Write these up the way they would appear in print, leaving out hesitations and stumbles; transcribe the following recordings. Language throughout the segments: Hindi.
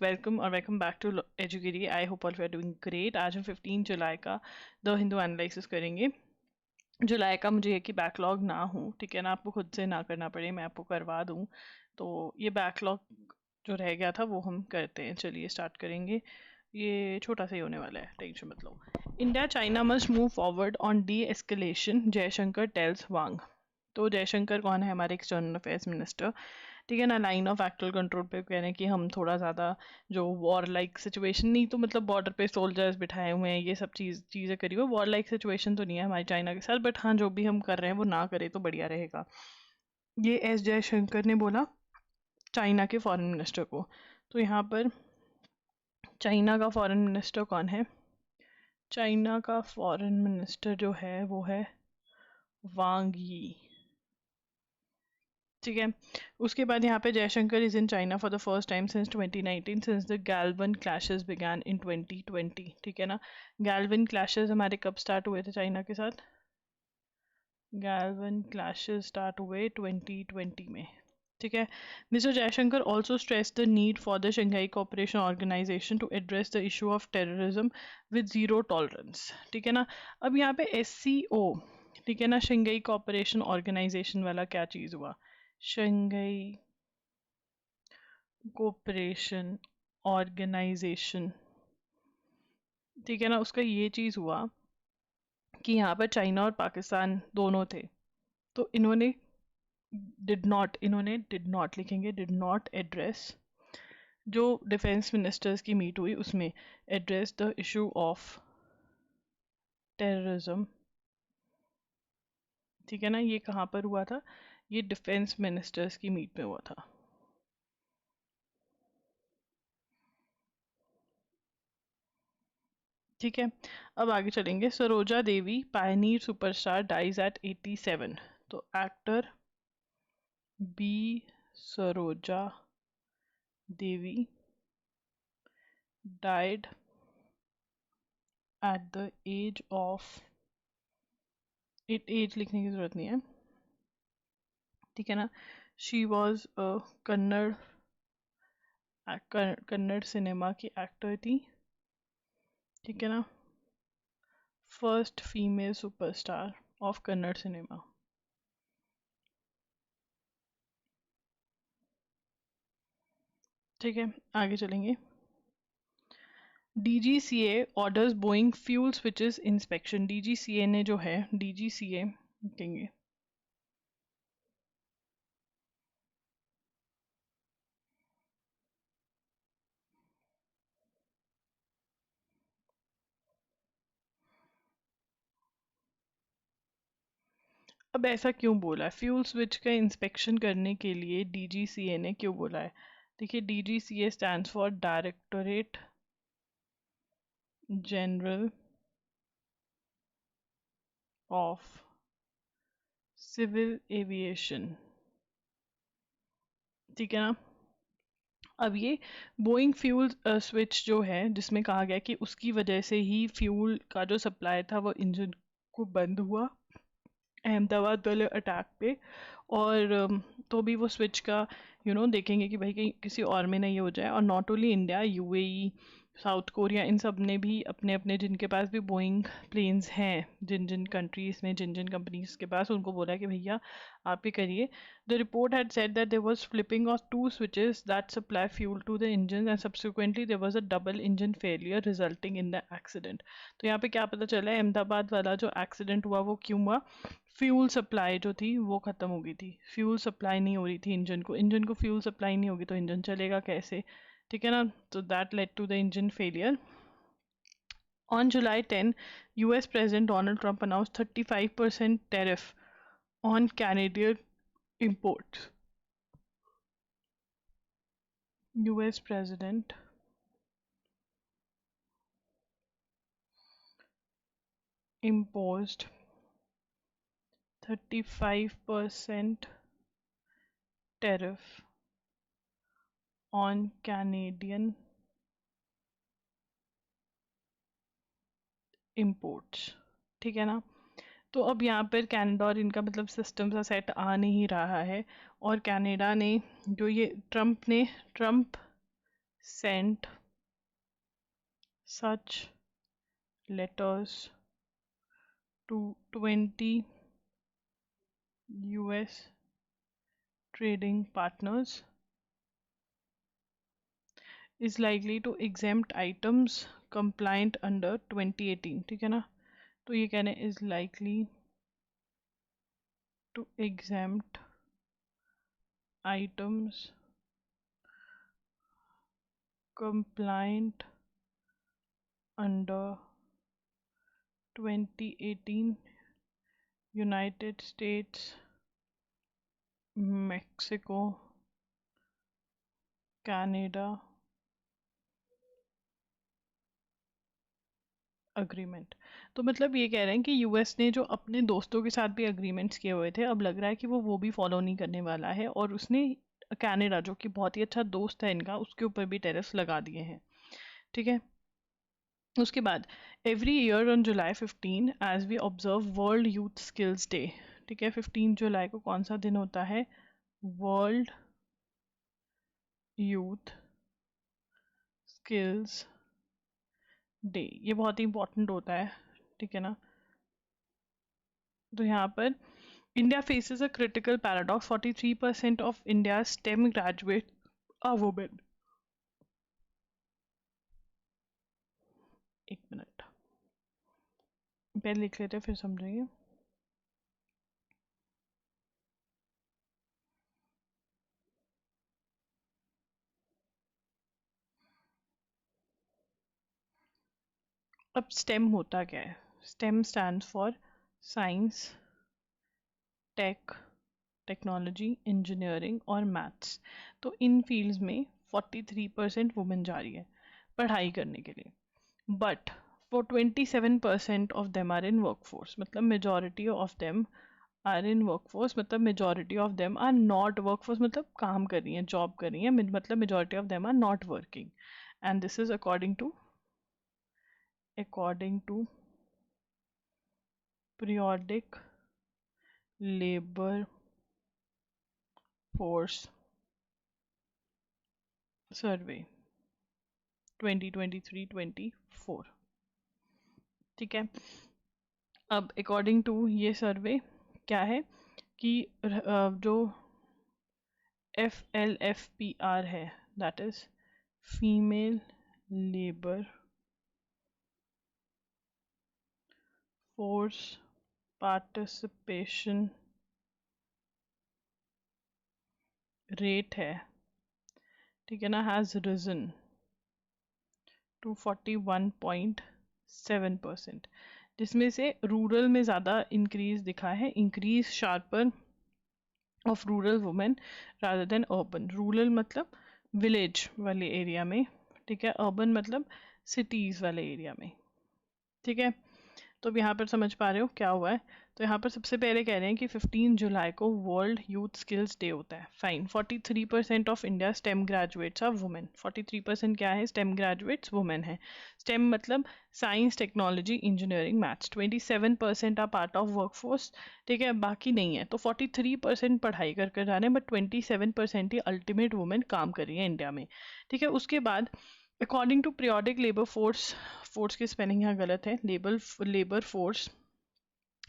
Welcome back to Educary. I hope all you are doing great. आज हम 15 जुलाई का द हिंदू एनालिसिस करेंगे। जुलाई का मुझे ये कि बैकलॉग ना हो, ठीक है ना, आपको खुद से ना करना पड़े, मैं आपको करवा दूँ। तो ये बैकलॉग जो रह गया था वो हम करते हैं। चलिए स्टार्ट करेंगे। ये छोटा सा ही होने वाला है, टेंशन मत लो। India China must move forward on de-escalation, Jaishankar tells Wang. तो जयशंकर कौन है? हमारे एक्सटर्नल अफेयर्स मिनिस्टर, ठीक है ना। लाइन ऑफ एक्चुअल कंट्रोल पे कह रहे हैं कि हम थोड़ा ज़्यादा जो वॉर लाइक सिचुएशन, नहीं तो मतलब बॉर्डर पे सोल्जर्स बिठाए हुए हैं, ये सब चीज़ें करी हुई। वॉर लाइक सिचुएशन तो नहीं है हमारी चाइना के साथ, बट हाँ जो भी हम कर रहे हैं वो ना करें तो बढ़िया रहेगा। ये एस जयशंकर ने बोला चाइना के फॉरेन मिनिस्टर को। तो यहाँ पर चाइना का फॉरेन मिनिस्टर कौन है? चाइना का फॉरेन मिनिस्टर जो है वो है वांग यी, ठीक है। उसके बाद यहाँ पे Jaishankar is in China for the first time since 2019, since the Galwan clashes began in 2020, ठीक है ना। गैल्वन क्लैशेस हमारे कब स्टार्ट हुए थे चाइना के साथ? गैल्वन क्लैशेस स्टार्ट हुए 2020 में, ठीक है। Mister Jaishankar also stress the need for the Shanghai cooperation organisation to address the issue of terrorism with zero tolerance, ठीक है ना। अब यहाँ पे SCO, ठीक है ना, शंघाई कोऑपरेशन ऑर्गेनाइजेशन वाला क्या चीज़ हुआ? शंघाई कोऑपरेशन ऑर्गेनाइजेशन, ठीक है ना, उसका ये चीज़ हुआ कि यहाँ पर चाइना और पाकिस्तान दोनों थे। तो इन्होंने डिड नॉट लिखेंगे, डिड नॉट एड्रेस, जो डिफेंस मिनिस्टर्स की मीट हुई उसमें address the issue of terrorism, ठीक है ना। ये कहाँ पर हुआ था? ये डिफेंस मिनिस्टर्स की मीट में हुआ था। ठीक है, अब आगे चलेंगे। Saroja Devi pioneer superstar dies at 87। तो actor B Saroja Devi died at the age of, age लिखने की जरूरत नहीं है, ठीक है ना। She was Kannada Kannada cinema की एक्टर थी, ठीक है ना। First female superstar of Kannada cinema. ठीक है, आगे चलेंगे। DGCA orders Boeing fuel switches inspection. DGCA ने जो है, DGCA कहेंगे, अब ऐसा क्यों बोला है? फ्यूल स्विच का इंस्पेक्शन करने के लिए DGCA ने क्यों बोला है? देखिए, DGCA stands for directorate general of civil aviation, ठीक है ना। अब ये बोइंग फ्यूल स्विच जो है, जिसमें कहा गया कि उसकी वजह से ही फ्यूल का जो सप्लाई था वो इंजन को बंद हुआ अहमदाबाद वाले अटैक पे। और तो भी वो स्विच का देखेंगे कि भाई कहीं किसी और में नहीं हो जाए। और not only India, UAE, South Korea, इन सब ने भी अपने अपने, जिनके पास भी बोइंग प्लेन्स हैं, जिन जिन कंट्रीज़ में, जिन जिन कंपनीज के पास, उनको बोला कि भैया आप ही करिए। The report had said that there was flipping of two switches that supply fuel to the engine and subsequently there was a double engine failure resulting in the accident. तो यहाँ पे क्या पता चला है? अहमदाबाद वाला जो एक्सीडेंट हुआ वो क्यों हुआ? फ्यूल सप्लाई जो थी वो ख़त्म हो गई थी। फ्यूल सप्लाई नहीं हो रही थी इंजन को फ्यूल सप्लाई नहीं होगी तो इंजन चलेगा कैसे, ठीक है ना। तो that led to the engine failure. On July 10, US President Donald Trump announced 35% tariff on Canadian imports. US President imposed 35% tariff on Canadian imports, ठीक है ना। तो अब यहाँ पर कनाडा और इनका मतलब सिस्टम सा सेट आ नहीं रहा है। और कनाडा ने जो ये Trump sent such letters to 20 US trading partners is likely to exempt items compliant under 2018. ठीक है ना, तो ये कहने is likely to exempt items compliant under 2018 United States Mexico Canada agreement. तो मतलब ये कह रहे हैं कि यूएस ने जो अपने दोस्तों के साथ भी अग्रीमेंट्स किए हुए थे, अब लग रहा है कि वो भी फॉलो नहीं करने वाला है, और उसने कनाडा जो कि बहुत ही अच्छा दोस्त है इनका, उसके ऊपर भी टैरिफ्स लगा दिए हैं। ठीक है, उसके बाद every year on July 15 as we observe world youth skills day. ठीक है, 15 जुलाई को कौन सा दिन होता है? World youth skills day. ये बहुत ही इंपॉर्टेंट होता है, ठीक है ना। तो यहाँ पर India faces a critical paradox, 43% of India STEM graduate are women. एक मिनट पहले लिख लेते हैं फिर समझेंगे। अब स्टेम होता क्या है? STEM stands for science, tech, technology, engineering और मैथ्स। तो इन फील्ड्स में 43% वुमेन जा रही है पढ़ाई करने के लिए, but for 27% of them are in workforce, मतलब majority of them are in workforce, मतलब majority of them are not workforce, मतलब काम कर रही हैं, जॉब कर रही हैं, मतलब majority of them are not working. And this is according to periodic labour force survey 2023-24। ठीक है, अब अकॉर्डिंग टू ये सर्वे क्या है कि जो FLFPR है, that is female labour force participation rate है, ठीक है ना, हैज रिजन टू 41.7%, जिसमें से रूरल में ज़्यादा इंक्रीज दिखा है, increase sharper of rural women rather than urban. Rural मतलब विलेज वाले एरिया में, ठीक है, अर्बन मतलब सिटीज़ वाले एरिया में। ठीक है, तो अब यहाँ पर समझ पा रहे हो क्या हुआ है। तो यहाँ पर सबसे पहले कह रहे हैं कि 15 जुलाई को वर्ल्ड यूथ स्किल्स डे होता है, fine. 43% of India STEM graduates are women. 43% क्या है? स्टेम ग्रेजुएट्स वुमेन है। स्टेम मतलब science, technology, engineering, maths. 27% are part of workforce, ठीक है, बाकी नहीं है। तो 43% पढ़ाई कर कर जा रहे हैं, बट 27% ही अल्टीमेट वुमेन काम कर रही है इंडिया में। ठीक है, उसके बाद according to periodic labour force, force की स्पेलिंग यहाँ गलत है, लेबर फोर्स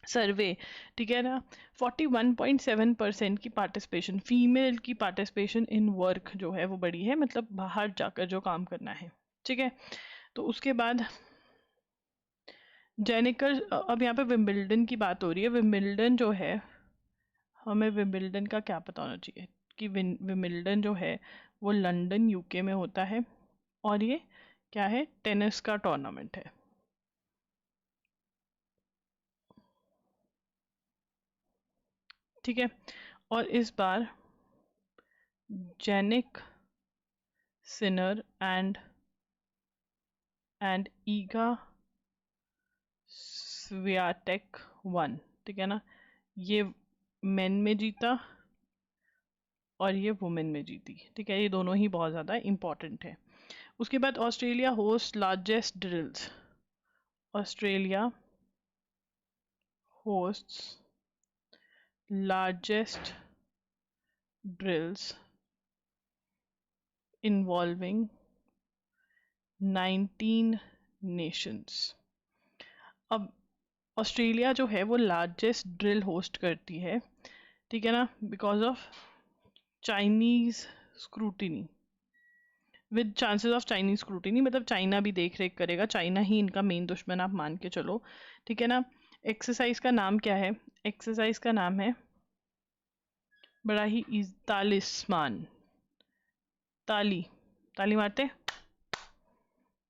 सर्वे, ठीक है ना, 41.7% की पार्टिसिपेशन, फीमेल की पार्टिसिपेशन इन वर्क जो है वो बड़ी है, मतलब बाहर जाकर जो काम करना है। ठीक है, तो उसके बाद जेनिकर, अब यहाँ पे विम्बल्डन की बात हो रही है। विम्बल्डन जो है, हमें विम्बल्डन का क्या पता होना चाहिए कि विम्बल्डन जो है वो लंदन यूके में होता है, और ये क्या है? टेनिस का टूर्नामेंट है। ठीक है, और इस बार Jannik Sinner and Iga Swiatek won, ठीक है ना, ये मेन में जीता और ये वुमेन में जीती। ठीक है, ये दोनों ही बहुत ज़्यादा इम्पॉर्टेंट है। उसके बाद Australia host largest drills, Australia hosts largest drills involving 19 Nations. अब ऑस्ट्रेलिया जो है वो लार्जेस्ट ड्रिल होस्ट करती है, ठीक है ना, because of Chinese scrutiny, with chances of Chinese scrutiny, मतलब चाइना भी देख रेख करेगा, चाइना ही इनका मेन दुश्मन आप मान के चलो, ठीक है ना। एक्सरसाइज का नाम क्या है? एक्सरसाइज का नाम है बड़ा ही तालिस्मान, ताली, ताली मारते,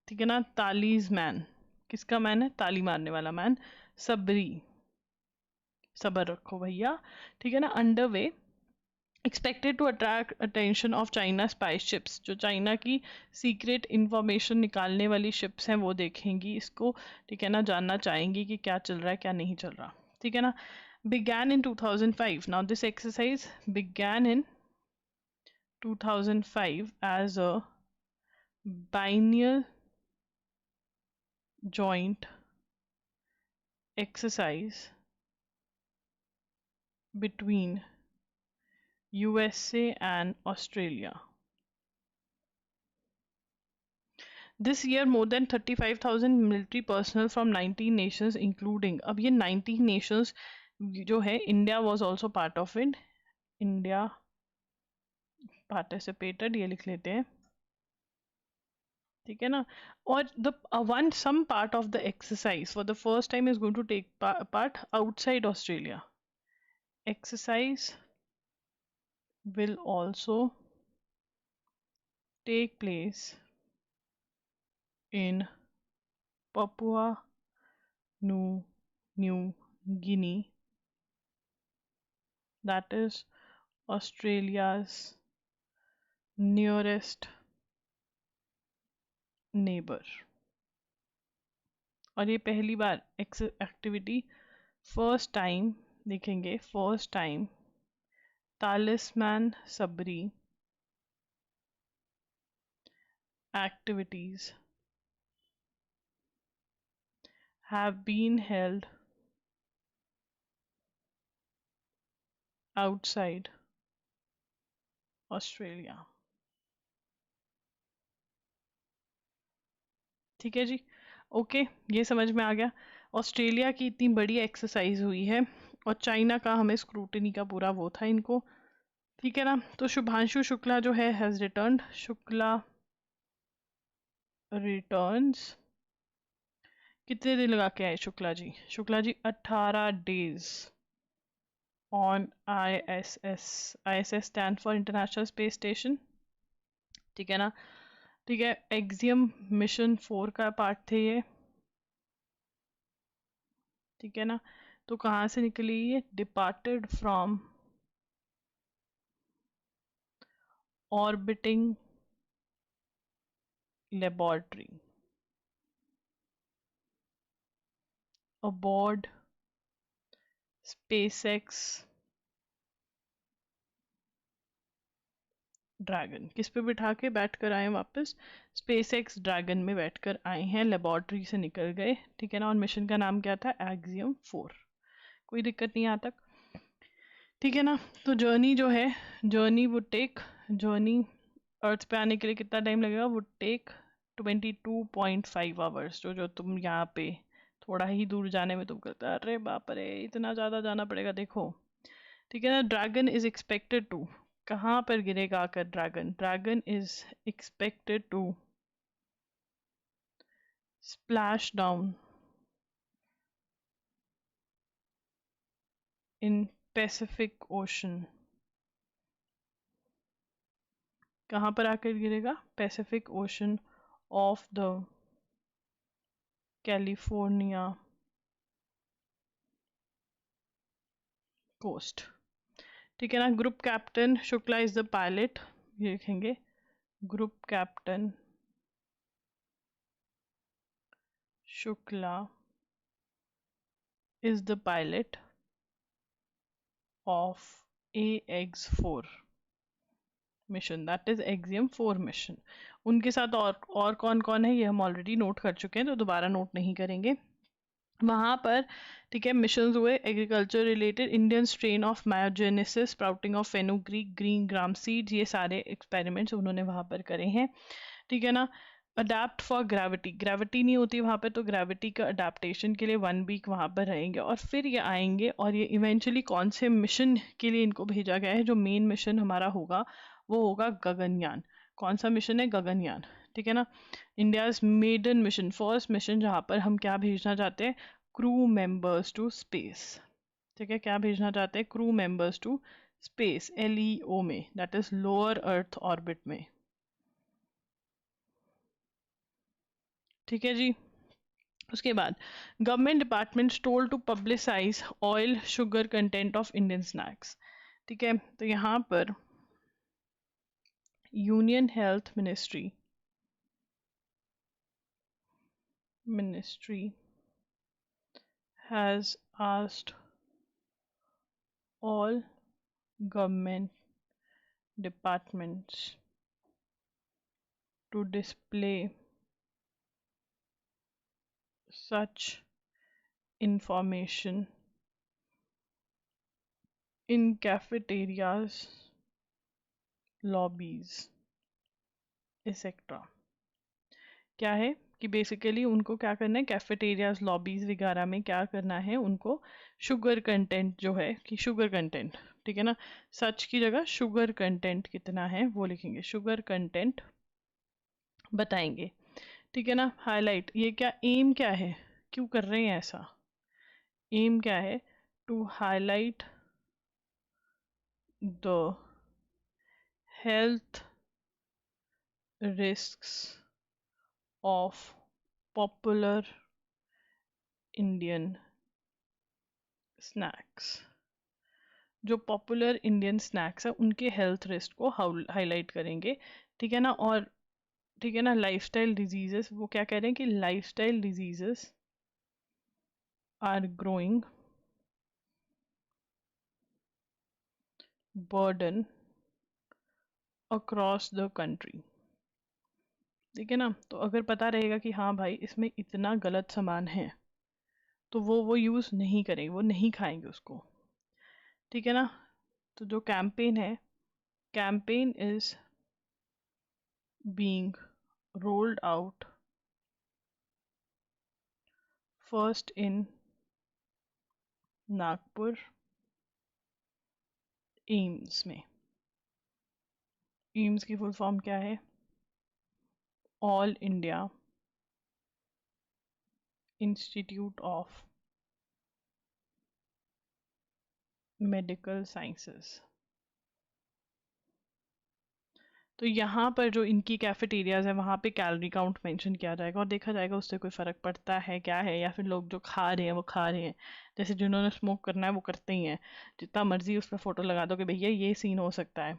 ठीक है ना, तालीज मैन, किसका मैन है? ताली मारने वाला मैन, सबरी, सबर रखो भैया, ठीक है ना, under way, expected to attract attention of China spy ships, जो चाइना की सीक्रेट इंफॉर्मेशन निकालने वाली शिप्स हैं वो देखेंगी इसको, ठीक है ना, जानना चाहेंगी कि क्या चल रहा है क्या नहीं चल रहा, ठीक है ना। began in 2005. Now this exercise began in 2005 as a biennial joint exercise between USA and Australia. This year more than 35,000 military personnel from 19 nations including, अब ये 19 nations जो है, India was also part of it, India participated, ये लिख लेते हैं, ठीक है ना। और the one some part of the exercise for the first time is going to take part outside Australia. Exercise will also take place in Papua New Guinea, that is Australia's nearest neighbor. और ये पहली बार एक्टिविटी, फर्स्ट टाइम देखेंगे, first time Talisman Sabri activities have been held outside Australia. ठीक है जी, ओके, ये समझ में आ गया। ऑस्ट्रेलिया की इतनी बड़ी एक्सरसाइज हुई है और चाइना का हमें स्क्रूटिनी का पूरा वो था इनको, ठीक है ना। तो शुभांशु शुक्ला जो है हैज रिटर्न्ड, शुक्ला रिटर्न्स, कितने दिन लगा के आए Shukla ji? Shukla ji 18 days on ISS, ISS stand for international space station, ठीक है ना, ठीक है। एक्सियम मिशन 4 का पार्ट थे ये, ठीक है ना। तो कहाँ से निकली ये? Departed from orbiting laboratory aboard SpaceX Dragon. किस पे बिठा के बैठ कर आए वापस? स्पेसएक्स ड्रैगन में बैठकर आए हैं, लेबोरेटरी से निकल गए, ठीक है ना। और मिशन का नाम क्या था? एक्सियम 4। कोई दिक्कत नहीं यहाँ तक, ठीक है ना। तो जर्नी जो है, journey would take, journey earth पे आने के लिए कितना टाइम लगेगा? Would take 22.5 hours. जो तुम यहाँ पे थोड़ा ही दूर जाने में तुम कहते हैं अरे बाप रे इतना ज़्यादा जाना पड़ेगा, देखो, ठीक है ना। ड्रैगन इज एक्सपेक्टेड टू, कहाँ पर गिरेगा आकर dragon? Dragon is expected to splash down in Pacific Ocean. कहाँ पर आकर गिरेगा? Pacific Ocean off the California coast, ठीक है ना। Group captain Shukla is the pilot, ये लिखेंगे, group captain Shukla is the pilot of AX4 mission, that is Axiom 4 mission। उनके साथ और कौन कौन है ये हम ऑलरेडी नोट कर चुके हैं, तो दोबारा नोट नहीं करेंगे। वहाँ पर, ठीक है, मिशंस हुए agriculture related, Indian strain of myogenesis, sprouting of fenugreek green gram seeds, ये सारे एक्सपेरिमेंट्स उन्होंने वहाँ पर करे हैं, ठीक है ना। अडेप्ट फॉर ग्रेविटी, ग्रेविटी नहीं होती वहाँ पे, तो ग्रेविटी का अडेप्टेशन के लिए 1 वीक वहाँ पर रहेंगे और फिर ये आएंगे। और ये इवेंचुअली कौन से मिशन के लिए इनको भेजा गया है, जो मेन मिशन हमारा होगा वो होगा गगनयान। कौन सा मिशन है? गगनयान, ठीक है ना। India's maiden mission, first mission, जहाँ पर हम क्या भेजना चाहते हैं? क्रू मेंबर्स टू स्पेस, ठीक है। क्या भेजना चाहते हैं? Crew members to space, LEO में, that is lower earth orbit में, ठीक है जी। उसके बाद government department told to publicise oil sugar content of Indian snacks, ठीक है। तो यहाँ पर union health ministry has asked all government departments to display such information in cafeterias, lobbies, etc. क्या है कि बेसिकली उनको क्या करना है? कैफेटेरियाज, लॉबीज वगैरह में क्या करना है उनको? शुगर कंटेंट जो है, कि शुगर कंटेंट, ठीक है ना, सच की जगह शुगर कंटेंट कितना है वो लिखेंगे, शुगर कंटेंट बताएंगे, ठीक है ना। हाईलाइट, ये क्या एम क्या है, क्यों कर रहे हैं ऐसा? एम क्या है? To highlight the health risks of popular Indian snacks, जो पॉपुलर इंडियन स्नैक्स है उनके हेल्थ रिस्क को हाईलाइट करेंगे, ठीक है ना। और ठीक है ना, लाइफस्टाइल डिजीजेस, वो क्या कह रहे हैं कि lifestyle diseases are growing burden across the country, ठीक है ना। तो अगर पता रहेगा कि हाँ भाई इसमें इतना गलत सामान है, तो वो यूज़ नहीं करेंगे, वो नहीं खाएंगे उसको, ठीक है ना। तो जो कैंपेन है, campaign is being rolled out first in Nagpur AIIMS में। एम्स की फुल फॉर्म क्या है? All India institute of medical sciences. तो यहाँ पर जो इनकी कैफेटेरियाज है वहाँ पे कैलोरी काउंट मेंशन किया जाएगा और देखा जाएगा उससे कोई फ़र्क पड़ता है क्या है, या फिर लोग जो खा रहे हैं वो खा रहे हैं। जैसे जिन्होंने स्मोक करना है वो करते ही हैं, जितना मर्जी उस पर फ़ोटो लगा दो कि भैया ये सीन हो सकता है।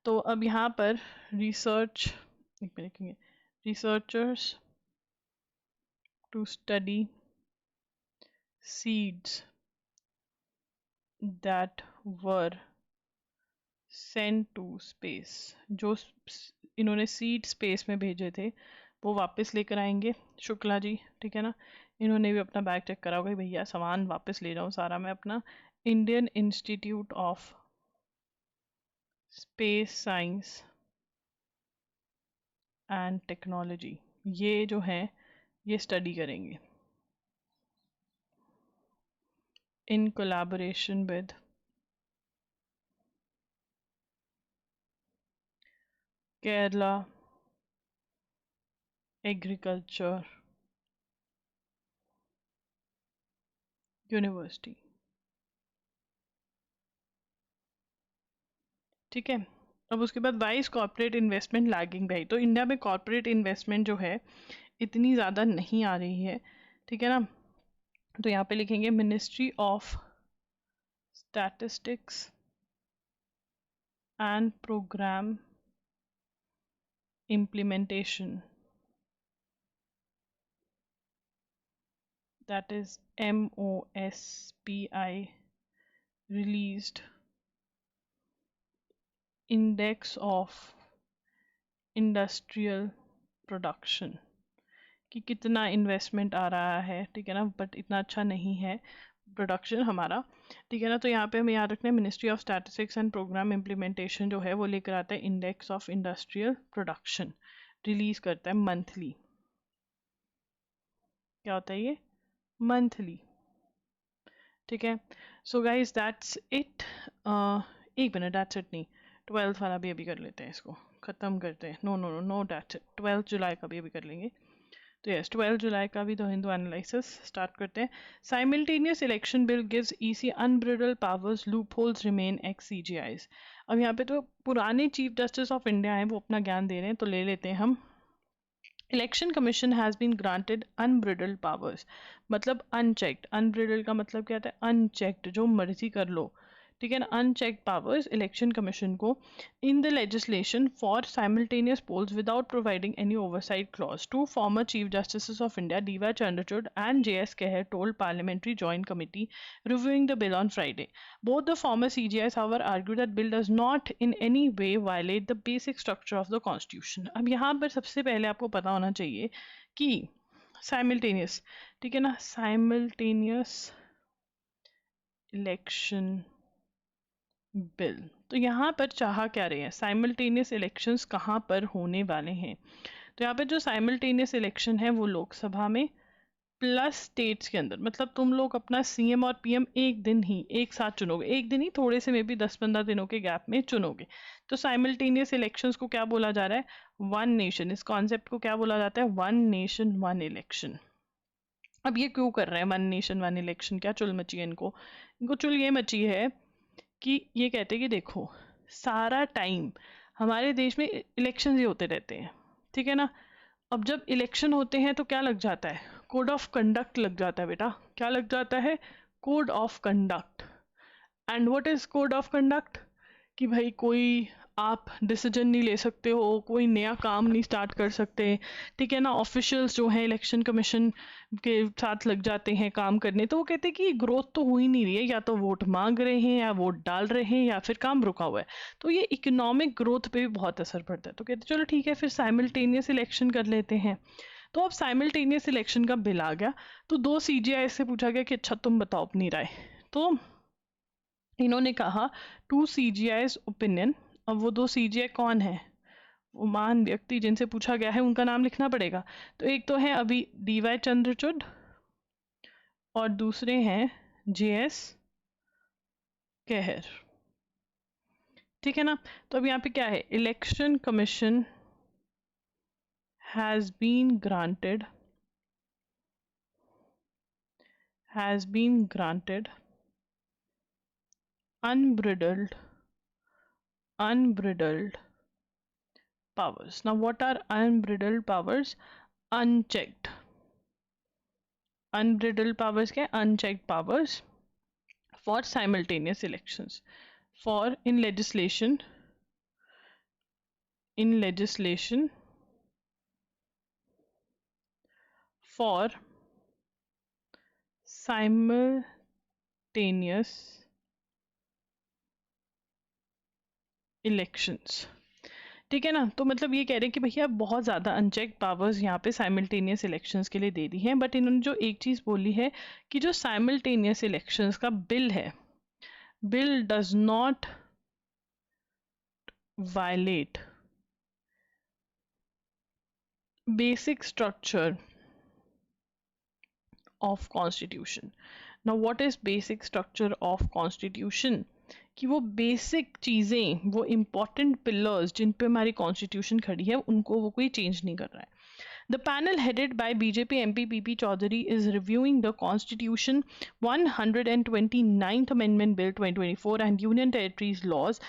तो अब यहाँ पर रिसर्च, एक मिनट लिखेंगे, researchers to study seeds that were sent to space, जो इन्होंने सीड स्पेस में भेजे थे वो वापस लेकर आएंगे शुक्ला जी, ठीक है ना। इन्होंने भी अपना बैग चेक करा होगा, भैया सामान वापस ले जाऊँ सारा मैं अपना। Indian institute of space science and technology, ये जो है ये स्टडी करेंगे in collaboration with Kerala agriculture university, ठीक है। अब उसके बाद वाइस कॉर्पोरेट इन्वेस्टमेंट लैगिंग भाई, तो इंडिया में कॉर्पोरेट इन्वेस्टमेंट जो है इतनी ज़्यादा नहीं आ रही है, ठीक है ना। तो यहाँ पे लिखेंगे ministry of statistics and programme implementation, that is MOSPI, released index of industrial production, कि कितना इन्वेस्टमेंट आ रहा है, ठीक है ना, बट इतना अच्छा नहीं है प्रोडक्शन हमारा, ठीक है ना। तो यहाँ पे हमें याद रखना है ministry of statistics and programme implementation जो है वो लेकर आता है index of industrial production, release करता है मंथली। क्या होता है ये? मंथली। ठीक है, सो गाइज दैट्स इट। एक मिनट, दैट्स इट नहीं, 12th वाला भी अभी कर लेते हैं, इसको ख़त्म करते हैं। No no no no, that's it, 12 जुलाई का भी अभी कर लेंगे। तो यस, 12 जुलाई का भी द हिंदू एनालिसिस स्टार्ट करते हैं। Simultaneous election bill gives EC unbridled powers, loopholes remain ex CGIs। अब यहाँ पे तो पुराने चीफ जस्टिस ऑफ इंडिया हैं, वो अपना ज्ञान दे रहे हैं, तो ले लेते हैं हम। Election commission has been granted unbridled powers, मतलब अनचेक्ड। अनब्रिडल्ड का मतलब क्या होता है? अनचेक्ड, जो मर्जी कर लो, ठीक है ना। अनचेक्ड पावर्स इलेक्शन कमीशन को in the legislation for simultaneous polls without providing any oversight clause. To former chief justice of India, DY Chandrachud and JS Keher, told parliamentary joint committee reviewing the bill on Friday. Both the former CGIs, however, argue that bill does not in any way violate the basic structure of the constitution. अब यहाँ पर सबसे पहले आपको पता होना चाहिए कि साइमल्टेनियस, ठीक है ना, साइमल्टेनियस इलेक्शन बिल, तो यहाँ पर चाह क्या रहे हैं? साइमल्टेनियस इलेक्शंस कहाँ पर होने वाले हैं? तो यहाँ पे जो साइमल्टेनियस इलेक्शन है वो लोकसभा में प्लस स्टेट्स के अंदर, मतलब तुम लोग अपना CM और PM एक दिन ही एक साथ चुनोगे, एक दिन ही, थोड़े से में भी 10-15 दिनों के गैप में चुनोगे। तो साइमल्टेनियस इलेक्शंस को क्या बोला जा रहा है? One nation. इस कॉन्सेप्ट को क्या बोला जाता है? One nation one election. अब ये क्यों कर रहे हैं वन नेशन वन इलेक्शन? क्या चुल मची है इनको? इनको चुल ये मची है कि ये कहते हैं कि देखो, सारा टाइम हमारे देश में इलेक्शन ही होते रहते हैं, ठीक है ना। अब जब इलेक्शन होते हैं तो क्या लग जाता है? कोड ऑफ कंडक्ट लग जाता है बेटा। क्या लग जाता है? Code of conduct. And what is code of conduct? कि भाई कोई आप डिसीजन नहीं ले सकते हो, कोई नया काम नहीं स्टार्ट कर सकते, ठीक है ना। ऑफिशियल्स जो हैं इलेक्शन कमीशन के साथ लग जाते हैं काम करने, तो वो कहते हैं कि ग्रोथ तो हो ही नहीं रही है, या तो वोट मांग रहे हैं या वोट डाल रहे हैं या फिर काम रुका हुआ है, तो ये इकोनॉमिक ग्रोथ पे भी बहुत असर पड़ता है। तो कहते चलो ठीक है, फिर साइमल्टेनियस इलेक्शन कर लेते हैं। तो अब साइमल्टेनियस इलेक्शन का बिल आ गया, तो दो CGI से पूछा गया कि अच्छा तुम बताओ अपनी राय। तो इन्होंने कहा टू CGI's ओपिनियन। अब वो दो CGI कौन है? वो महान व्यक्ति जिनसे पूछा गया है उनका नाम लिखना पड़ेगा। तो एक तो है अभी DY चंद्रचूड और दूसरे हैं JS केहर, ठीक है ना। तो अब यहाँ पे क्या है? Election commission has been granted unbridled powers. Now what are unbridled powers? Unchecked. Unbridled powers क्या? Unchecked powers for simultaneous elections, for in legislation for simultaneous elections, ठीक है ना। तो मतलब ये कह रहे हैं कि भैया बहुत ज़्यादा अनचेक पावर्स यहाँ पे साइमल्टेनियस इलेक्शंस के लिए दे दी हैं। बट इन्होंने जो एक चीज़ बोली है कि जो साइमल्टेनियस इलेक्शंस का बिल है, bill does not violate basic structure of constitution. Now what is basic structure of constitution? कि वो बेसिक चीज़ें, वो इम्पॉर्टेंट पिलर्स जिन पे हमारी कॉन्स्टिट्यूशन खड़ी है, उनको वो कोई चेंज नहीं कर रहा है। The panel headed by BJP MP PP Chaudhary is reviewing the Constitution 129th Amendment Bill 2024 and Union Territories Laws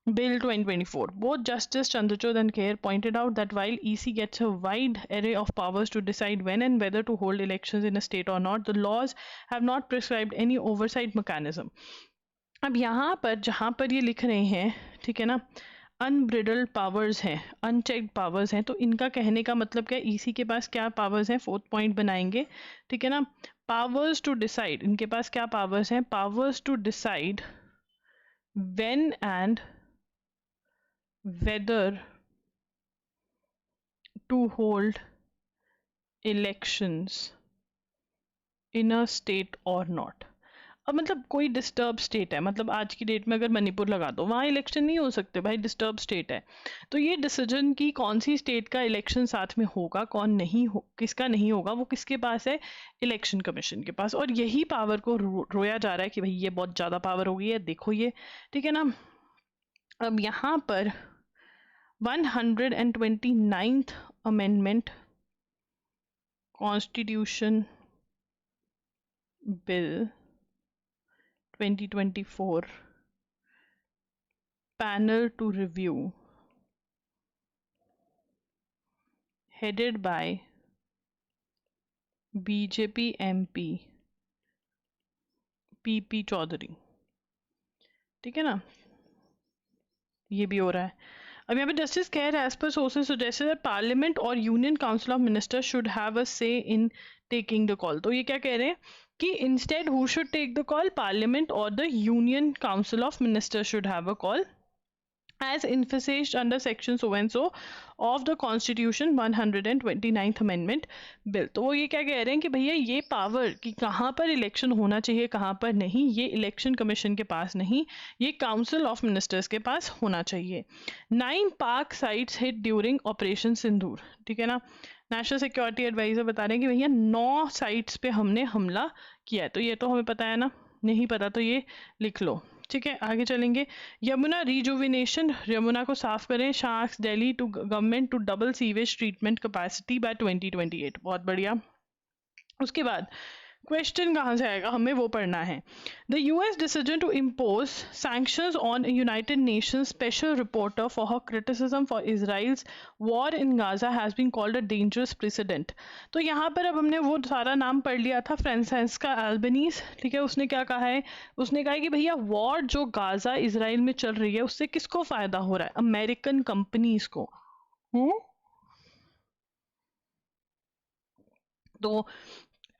Bill 2024. Both Justice Chandrachud and Kher pointed out that while EC gets a wide array of powers to decide when and whether to hold elections in a state or not, the laws have not prescribed any oversight mechanism. अब यहाँ पर जहाँ पर ये लिख रहे हैं, ठीक है ना, अनब्रिडल्ड पावर्स हैं, अनचेक्ड पावर्स हैं, तो इनका कहने का मतलब क्या? EC के पास क्या पावर्स हैं? फोर्थ पॉइंट बनाएंगे, ठीक है ना। पावर्स टू डिसाइड, इनके पास क्या पावर्स हैं? Powers to decide when and whether to hold elections in a state और नॉट। अब मतलब कोई डिस्टर्ब स्टेट है, मतलब आज की डेट में अगर मणिपुर लगा दो, वहाँ इलेक्शन नहीं हो सकते भाई, डिस्टर्ब स्टेट है। तो ये डिसीजन की कौन सी स्टेट का इलेक्शन साथ में होगा, कौन नहीं हो, किसका नहीं होगा, वो किसके पास है, इलेक्शन कमीशन के पास। और यही पावर को रोया जा रहा है कि भाई ये बहुत ज़्यादा पावर हो गई है, देखो ये, ठीक है ना। अब यहाँ पर 129th amendment constitution bill 2024 panel to review headed by BJP MP PP Chaudhary, ठीक है ना, ये भी हो रहा है। अब यहाँ पे जस्टिस कह रहा है as per sources suggested that parliament और union council of ministers should have a say in taking the call. तो ये क्या कह रहे हैं कि instead who should take the call, parliament और the union council of ministers should have a call as emphasized under section so and so of the constitution 129th amendment bill। तो वो ये क्या कह रहे हैं कि भैया ये पावर कि कहाँ पर इलेक्शन होना चाहिए कहाँ पर नहीं, ये इलेक्शन कमीशन के पास नहीं, ये काउंसिल ऑफ मिनिस्टर्स के पास होना चाहिए। 9 पाक साइट्स हिट ड्यूरिंग ऑपरेशन सिंदूर, ठीक है ना। नेशनल सिक्योरिटी एडवाइजर बता रहे हैं कि भैया 9 साइट्स पे हमने हमला किया है। तो ये तो हमें पता है ना, नहीं पता तो ये लिख लो, ठीक है। आगे चलेंगे। यमुना रिजुविनेशन, यमुना को साफ करें। शार्क्स Delhi to government to double sewage treatment capacity by 2028, बहुत बढ़िया। उसके बाद क्वेश्चन कहाँ से आएगा, हमें वो पढ़ना है। The US decision to impose sanctions on United Nations special rapporteur for her criticism for Israel's war in Gaza has been called a dangerous precedent. तो यहाँ पर अब हमने वो सारा नाम पढ़ लिया था, फ्रांसेस्का एल्बनीज, ठीक है। उसने क्या कहा है, उसने कहा है कि भैया वॉर जो गाजा इसराइल में चल रही है उससे किसको फायदा हो रहा है, अमेरिकन कंपनीज को। तो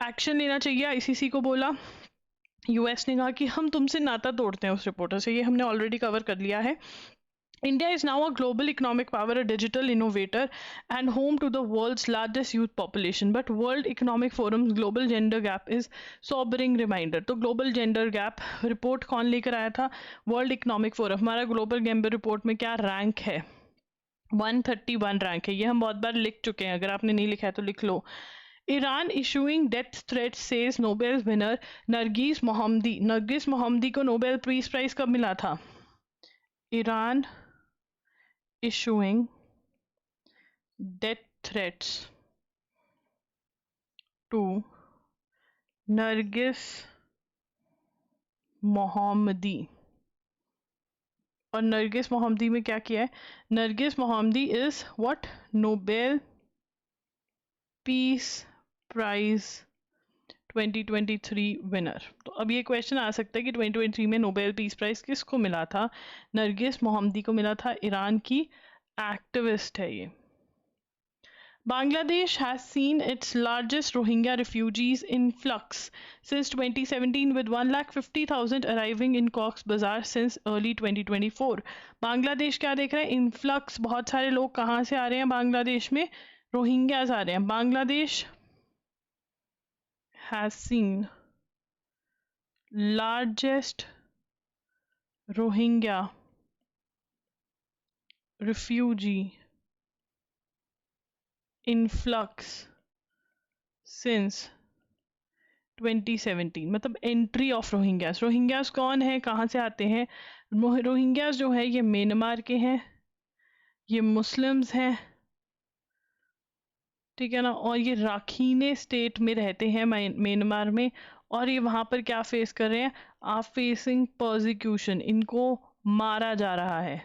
एक्शन लेना चाहिए, आईसीसी को बोला। यूएस ने कहा कि हम तुमसे नाता तोड़ते हैं उस रिपोर्टर से, ये हमने ऑलरेडी कवर कर लिया है। India is now a global economic power, a digital innovator, and home to the world's largest youth population. But World Economic Forum's global gender gap is sobering reminder. तो global gender gap रिपोर्ट कौन लेकर आया था, वर्ल्ड इकोनॉमिक फोरम। हमारा ग्लोबल गैम्बर रिपोर्ट में क्या रैंक है, 131 रैंक है। ये हम बहुत बार लिख चुके हैं, अगर आपने नहीं लिखा है तो लिख लो। Iran issuing death threat says Nobel winner Narges Mohammadi. Narges Mohammadi को नोबेल पीस प्राइज कब मिला था, Iran issuing death threats to Narges Mohammadi. और नरगिस मोहम्मदी में क्या किया है, Narges Mohammadi is what, Nobel peace prize 2023 winner. तो अब ये क्वेश्चन आ सकता है कि 2023 में नोबेल पीस प्राइज किसको मिला था, नरगिस मोहम्मदी को मिला था, ईरान की एक्टिविस्ट है ये। Bangladesh has seen its largest Rohingya refugees influx since 2017 with 1,50,000 arriving in Cox's Bazar since early 2024। Bangladesh क्या देख रहे हैं, इन्फ्लक्स, बहुत सारे लोग कहाँ से आ रहे हैं बांग्लादेश में, रोहिंग्यास आ रहे हैं। Bangladesh has seen largest Rohingya refugee influx since 2017। मतलब एंट्री ऑफ रोहिंग्यास। रोहिंग्यास कौन है, कहाँ से आते हैं, रोहिंग्यास जो है ये म्यांमार के हैं, ये मुस्लिम्स हैं, ठीक है ना। और ये राखीने स्टेट में रहते हैं म्यांमार में, और ये वहाँ पर क्या फेस कर रहे हैं, आप फेसिंग परसिक्यूशन, इनको मारा जा रहा है,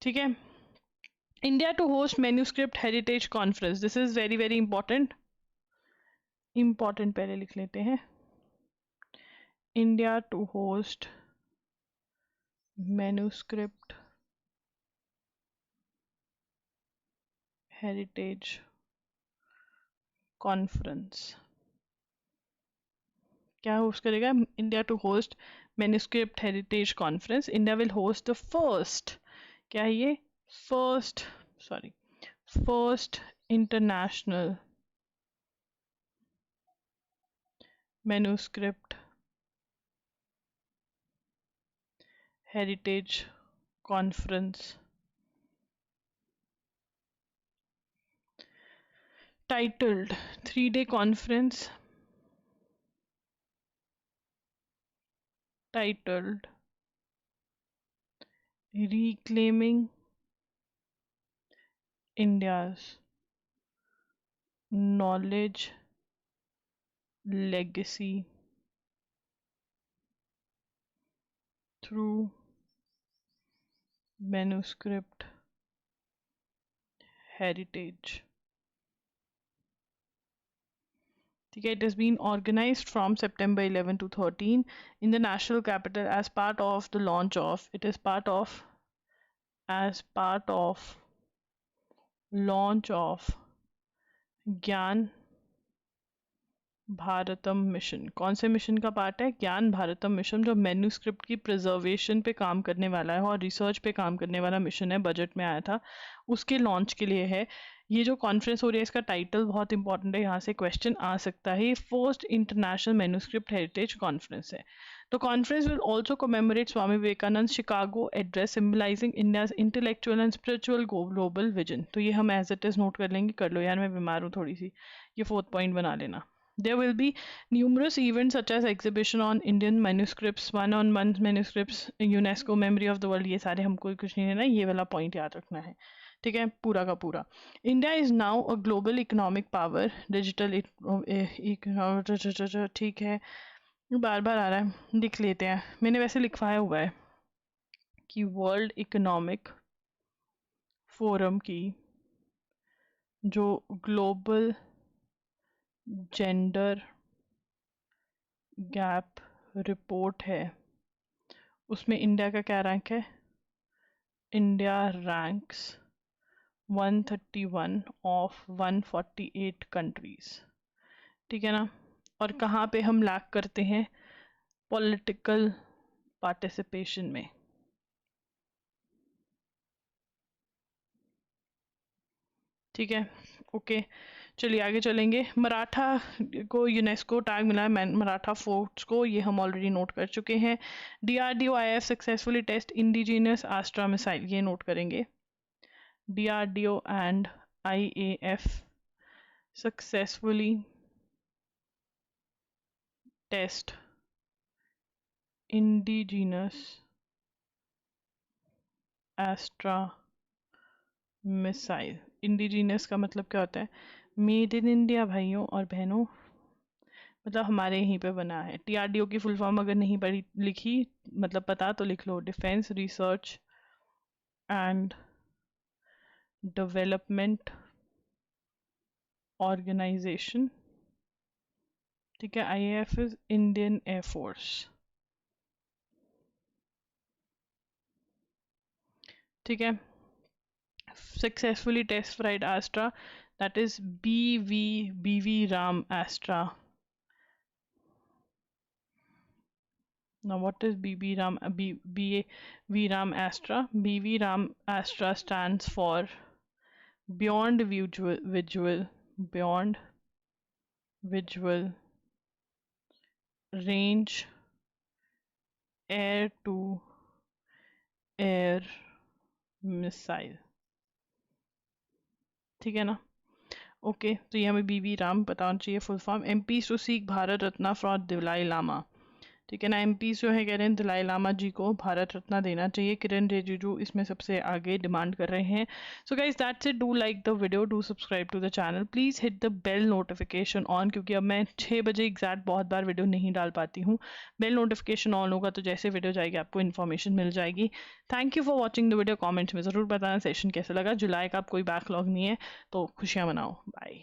ठीक है। India to host manuscript heritage conference, this is very very important, पहले लिख लेते हैं। India to host manuscript heritage conference, क्या होस्ट करेगा, India to host manuscript heritage conference. India will host the first, क्या है ये, first international manuscript heritage conference. Titled 3-day conference, titled Reclaiming India's Knowledge Legacy through Manuscript Heritage. It has been organized from September 11 to 13 in the national capital as part of the launch of, it is as part of launch of ज्ञान भारतम मिशन। कौन से मिशन का पार्ट है? ज्ञान भारतम मिशन, जो मैन्यूस्क्रिप्ट की प्रिजर्वेशन पे काम करने वाला है और रिसर्च पे काम करने वाला मिशन है, बजट में आया था, उसके लॉन्च के लिए है। ये जो कॉन्फ्रेंस हो रही है इसका टाइटल बहुत इंपॉर्टेंट है, यहाँ से क्वेश्चन आ सकता है। First international manuscript heritage conference है। The conference will also commemorate Swami Vivekananda's Chicago address symbolizing India's intellectual and spiritual global vision। तो ये हम एज इट इज नोट कर लेंगे। कर लो यार, मैं बीमार हूँ थोड़ी सी, ये 4th पॉइंट बना लेना। There will be numerous events such as exhibition on Indian manuscripts, one-on-one manuscripts, UNESCO Memory of the World। ये सारे हमको कुछ नहीं लेना, ये वाला पॉइंट याद रखना है, ठीक है, पूरा का पूरा। India is now a global economic power, digital, ठीक है, बार बार आ रहा है, लिख लेते हैं। मैंने वैसे लिखवाया हुआ है कि वर्ल्ड इकोनॉमिक फोरम की जो ग्लोबल जेंडर गैप रिपोर्ट है उसमें इंडिया का क्या रैंक है? इंडिया रैंक्स 131 ऑफ 148 कंट्रीज, ठीक है ना। और कहाँ पे हम लैक करते हैं? पॉलिटिकल पार्टिसिपेशन में, ठीक है, ओके। चलिए आगे चलेंगे। मराठा को यूनेस्को टैग मिला है, मराठा फोर्ट्स को, ये हम ऑलरेडी नोट कर चुके हैं। DRDO IAF successfully test indigenous Astra missile, ये नोट करेंगे। DRDO and IAF successfully test indigenous Astra missile. Indigenous का मतलब क्या होता है? मेड इन इंडिया भाइयों और बहनों, मतलब हमारे यहीं पे बना है। TRDO की फुल फॉर्म अगर नहीं पढ़ी लिखी, मतलब पता तो लिख लो, defence research and development organisation, ठीक है। IAF इज इंडियन एयरफोर्स, ठीक है। Successfully test flight Astra, that is BV Ram Astra। Now what is BV Ram Astra? BV Ram Astra stands for Beyond Visual Range Air to Air Missile, ठीक है ना, ओके। तो ये हमें BV राम पता होना चाहिए full form. MPs to seek Bharat Ratna for Dalai Lama, ठीक है ना। MPs जो है कह रहे हैं दलाई लामा जी को भारत रत्न देना चाहिए। किरण रिजिजू इसमें सबसे आगे डिमांड कर रहे हैं। So guys that's it, do like the video, do subscribe to the channel, please hit the bell notification on, क्योंकि अब मैं 6 बजे एग्जैक्ट बहुत बार वीडियो नहीं डाल पाती हूँ। बेल नोटिफिकेशन ऑन होगा तो जैसे वीडियो जाएगी आपको इन्फॉर्मेशन मिल जाएगी। Thank you for watching the video. Comments में ज़रूर बताना सेशन कैसा लगा। जुलाई का आप कोई बैकलॉग नहीं है तो खुशियाँ मनाओ। बाय।